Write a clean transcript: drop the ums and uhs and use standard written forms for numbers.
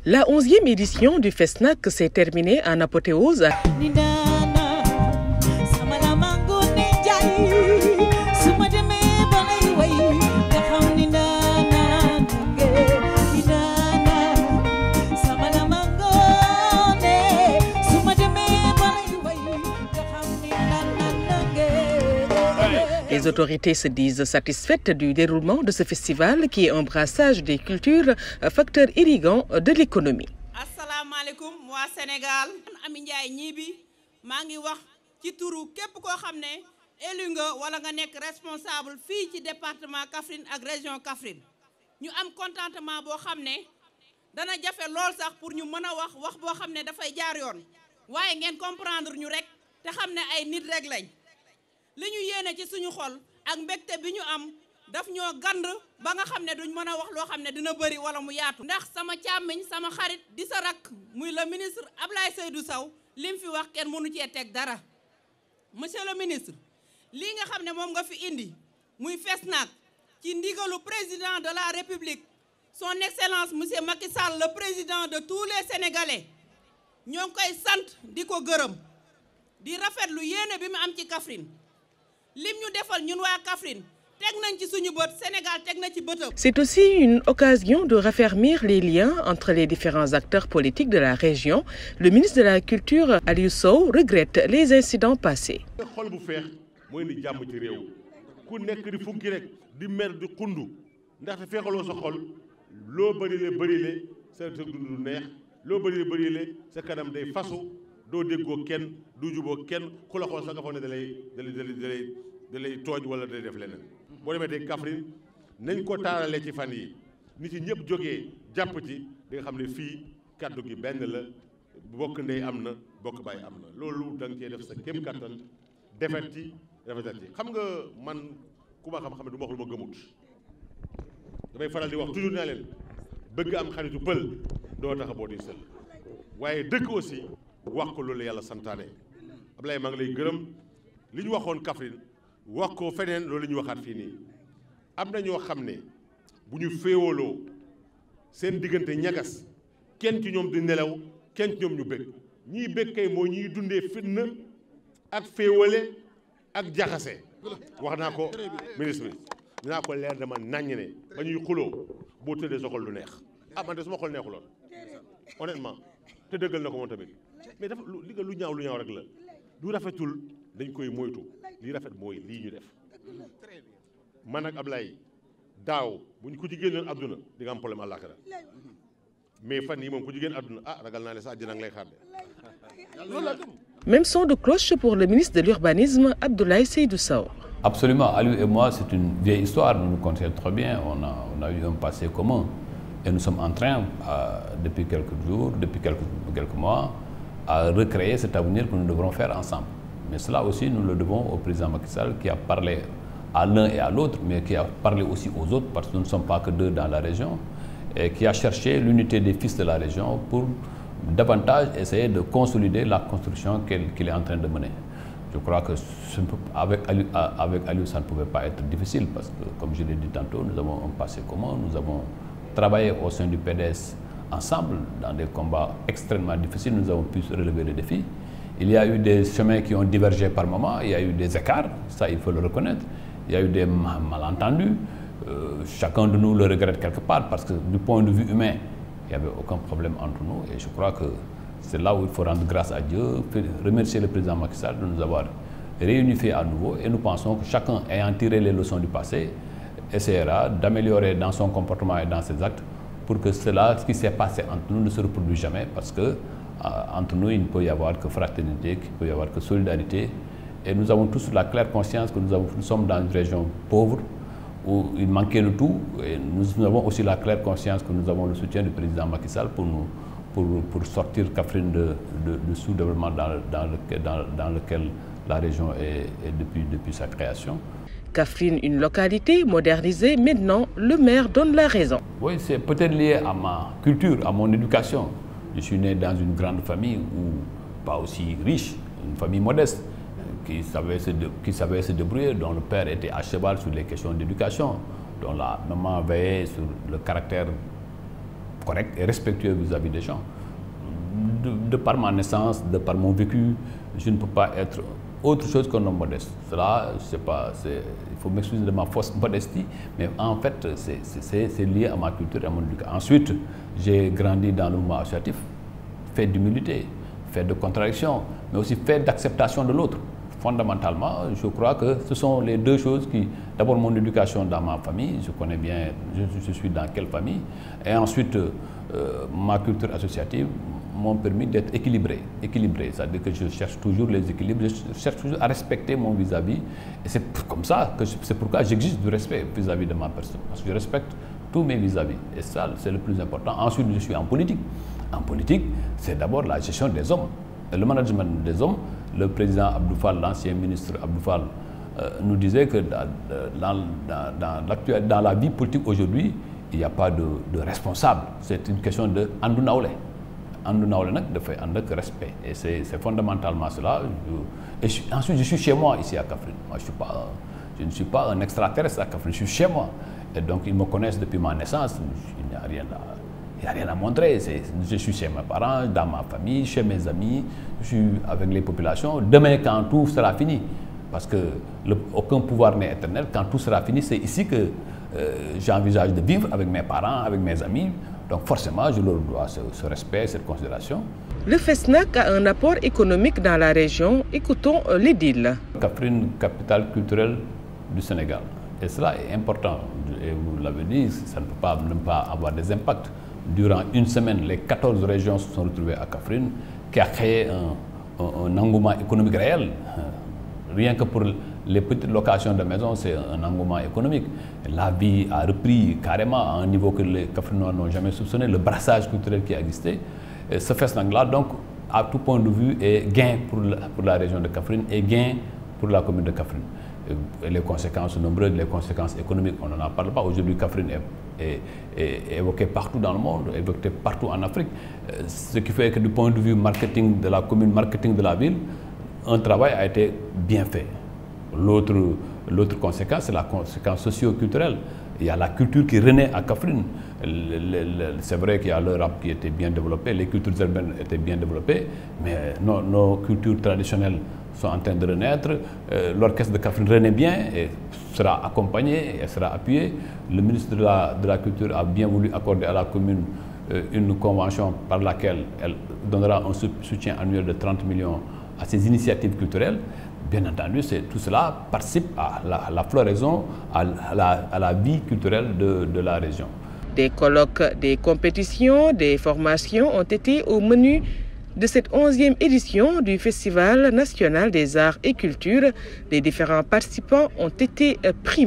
La 11e édition du FESNAC s'est terminée en apothéose. Les autorités se disent satisfaites du déroulement de ce festival qui est un brassage des cultures, facteur irriguant de l'économie. asalaamaaleykum waa Sénégal. Ami Ndiaye Gniby maa ngi wax ci turu képp koo xam ne élu nga wala nga nekk responsable fii ci département Kaffrine ak région Kaffrine ñu am contentement boo xam ne dana jafe lool sax pour ñu mën a wax boo xam ne dafay jaar yoon waaye ngeen comprendre ñu rek te xam ne ay nit rek lañ. li ñu yéene ci suñu xol ak mbégte bi ñu am daf ñoo gand ba nga xam ne duñ mën a wax loo xam ne dina bëri wala mu yaatu. ndax sama càmmiñ sama xarit di sa rakk muy le ministre Abdoulaye Seydou Sow lim fi wax kenn mënu cee teg dara monsieur le ministre lii nga xam ne moom nga fi indi muy FESNAC ci ndigalu président de la république son excellence monsieur Macky Sall le président de tous les sénégalais ñoo ngi koy sant di ko gërëm di rafetlu yéene bi mu am ci Kaffrine. lim ñu defal ñun waa Kaffrine teg nañ ci suñu bët Sénégal teg na ci bëtam. C'est aussi une occasion de raffermir les liens entre les différents acteurs politiques de la région. Le ministre de la Culture Aliou Sow regrette les incidents passés. xol bu feex mooy ni jàmm ci réew ku nekk di funki rek di mer di xundu ndaxte feexaloo sa xol loo bërile sa dund du neex loo bërile sa kanam day fasu. doo déggoo kenn du juboo kenn ku la xool sax nga foog ne da lay tooñ wala day def leneen boo demee tey Kaffrine nañ ko taaralee ci fan yi nit ci ñëpp jógee jàpp ci di nga xam ne fii kaddu gi benn la bokk ndey am na bokk baay am na loolu da nga cee def sa kéem kattan defet ci rafetal ci xam nga man ku ma xam-xam ne du ma wax lu ma gëmut damay faral di wax toujours naa leen bëgg am xaritu pël doo tax boo di sël waaye dëkk aussi wax ko loolu yàlla santaane Ablaye maa ngi lay gërëm li ñu waxoon Kaffrine wax ko feneen loolu la ñu waxaat fii nii am na ñoo xam ne bu ñu féewaloo seen diggante ñagas kenn ci ñoom di nelaw kenn ci ñoom ñu bëgg ñiy bëgg kay moo ñiy dundee fitna ak féewale ak jaxase wax naa ko ministre bi dinaa ko leer dama naññ ne ba ñuy xuloo boo tëddee sa xol du neex man de suma xol neexuloon honnêtement te dëggal na ko moom tamit mais dafa li nga lu ñaaw rek la du rafetul dañ koy moytu li rafet mooy lii ñu def man ak Ablaye daaw buñ ku ci génnoon àdduna di nga am problème àllaaxira mais fan yi moom ku ci génn àdduna ragal naa ne sa àjjana ngi lay xaar de loolu laa gëm. Même son de cloche pour le ministre de l'Urbanisme Abdoulaye Seydou Sow. Absolument, Aliou et moi c'est une vieille histoire, nous nous connaissons très bien, on a eu un passé commun et nous sommes en train depuis quelques jours, depuis quelques mois à recréer cet avenir que nous devrons faire ensemble. Mais cela aussi, nous le devons au président Macky Sall qui a parlé à l'un et à l'autre, mais qui a parlé aussi aux autres, parce que nous ne sommes pas que deux dans la région, et qui a cherché l'unité des fils de la région pour davantage essayer de consolider la construction qu'il est en train de mener. Je crois que avec Aliou, ça ne pouvait pas être difficile, parce que, comme je l'ai dit tantôt, nous avons un passé commun, nous avons travaillé au sein du PDS ensemble dans des combats extrêmement difficiles, nous avons pu relever les défis. Il y a eu des chemins qui ont divergé par moments, il y a eu des écarts, ça il faut le reconnaître, il y a eu des malentendus, chacun de nous le regrette quelque part parce que du point de vue humain, il n'y avait aucun problème entre nous et je crois que c'est là où il faut rendre grâce à Dieu, remercier le président Macky Sall de nous avoir réunifiés à nouveau et nous pensons que chacun ayant tiré les leçons du passé essaiera d'améliorer dans son comportement et dans ses actes pour que cela, ce qui s'est passé entre nous ne se reproduise jamais parce que entre nous, il ne peut y avoir que fraternité, qu'il ne peut y avoir que solidarité. Et nous avons tous la claire conscience que nous sommes dans une région pauvre où il manquait de tout. Et nous avons aussi la claire conscience que nous avons le soutien du président Macky Sall pour sortir Kaffrine de sous-développement dans lequel la région est depuis sa création. Kaffrine, une localité modernisée, maintenant le maire donne la raison. Oui, c'est peut-être lié à ma culture, à mon éducation. Je suis né dans une grande famille, pas aussi riche, une famille modeste, qui savait se débrouiller, dont le père était à cheval sur les questions d'éducation, dont la maman veillait sur le caractère correct et respectueux vis-à-vis des gens. De par ma naissance, de par mon vécu, je ne peux pas être autre chose qu'un homme modeste. Cela, je sais pas, il faut m'excuser de ma fausse modestie, mais en fait, c'est lié à ma culture et à mon éducation. Ensuite, j'ai grandi dans le mouvement associatif, fait d'humilité, fait de contradiction, mais aussi fait d'acceptation de l'autre. Fondamentalement, je crois que ce sont les deux choses qui... D'abord, mon éducation dans ma famille, je connais bien, je suis dans quelle famille, et ensuite, ma culture associative m'ont permis d'être équilibré, c'est-à-dire que je cherche toujours les équilibres, je cherche toujours à respecter mon vis-à-vis, et c'est comme ça que c'est pourquoi j'exige du respect vis-à-vis de ma personne, parce que je respecte tous mes vis-à-vis, et ça, c'est le plus important. Ensuite, je suis en politique. En politique, c'est d'abord la gestion des hommes, et le management des hommes. Le président Abdou Fall, l'ancien ministre Abdou Fall, nous disait que dans la vie politique aujourd'hui, il n'y a pas de responsable, c'est une question de andu nawle. Andu nawle nak dafay and ak respect, et c'est fondamentalement cela. Ensuite, je suis chez moi ici à Kaffrine. Moi, je ne suis pas un extraterrestre à Kaffrine, je suis chez moi, et donc ils me connaissent depuis ma naissance. Il n'y a rien à montrer. Je suis chez mes parents, dans ma famille, chez mes amis, je suis avec les populations. Demain, quand tout sera fini, parce que aucun pouvoir n'est éternel, quand tout sera fini, c'est ici que j'envisage de vivre avec mes parents, avec mes amis. Donc forcément, je leur dois ce respect, cette considération. Le FESNAC a un apport économique dans la région. Écoutons l'édile. Kaffrine, capitale culturelle du Sénégal. Et cela est important. Et vous l'avez dit, ça ne peut pas ne pas avoir des impacts. Durant une semaine, les 14 régions se sont retrouvées à Kaffrine, qui a créé un engouement économique réel. Rien que pour les petites locations de maisons, c'est un engouement économique. La vie a repris carrément à un niveau que les Kaffrinois n'ont jamais soupçonné, le brassage culturel qui a existé. Et ce FESNAC-là, donc, à tout point de vue, est gain pour la région de Kaffrine et gain pour la commune de Kaffrine. Et les conséquences sont nombreuses, les conséquences économiques, on n'en parle pas. Aujourd'hui, Kaffrine est évoquée partout dans le monde, évoquée partout en Afrique. Ce qui fait que du point de vue marketing de la commune, marketing de la ville, un travail a été bien fait. L'autre conséquence, c'est la conséquence socio-culturelle. Il y a la culture qui renaît à Kaffrine. C'est vrai qu'il y a le rap qui était bien développé, les cultures urbaines étaient bien développées, mais nos cultures traditionnelles sont en train de renaître. L'orchestre de Kaffrine renaît bien et sera accompagné et sera appuyé. Le ministre de la Culture a bien voulu accorder à la commune une convention par laquelle elle donnera un soutien annuel de 30 millions à ces initiatives culturelles. Bien entendu, tout cela participe à la floraison, à la vie culturelle de la région. Des colloques, des compétitions, des formations ont été au menu de cette 11e édition du Festival national des arts et cultures. Les différents participants ont été primés.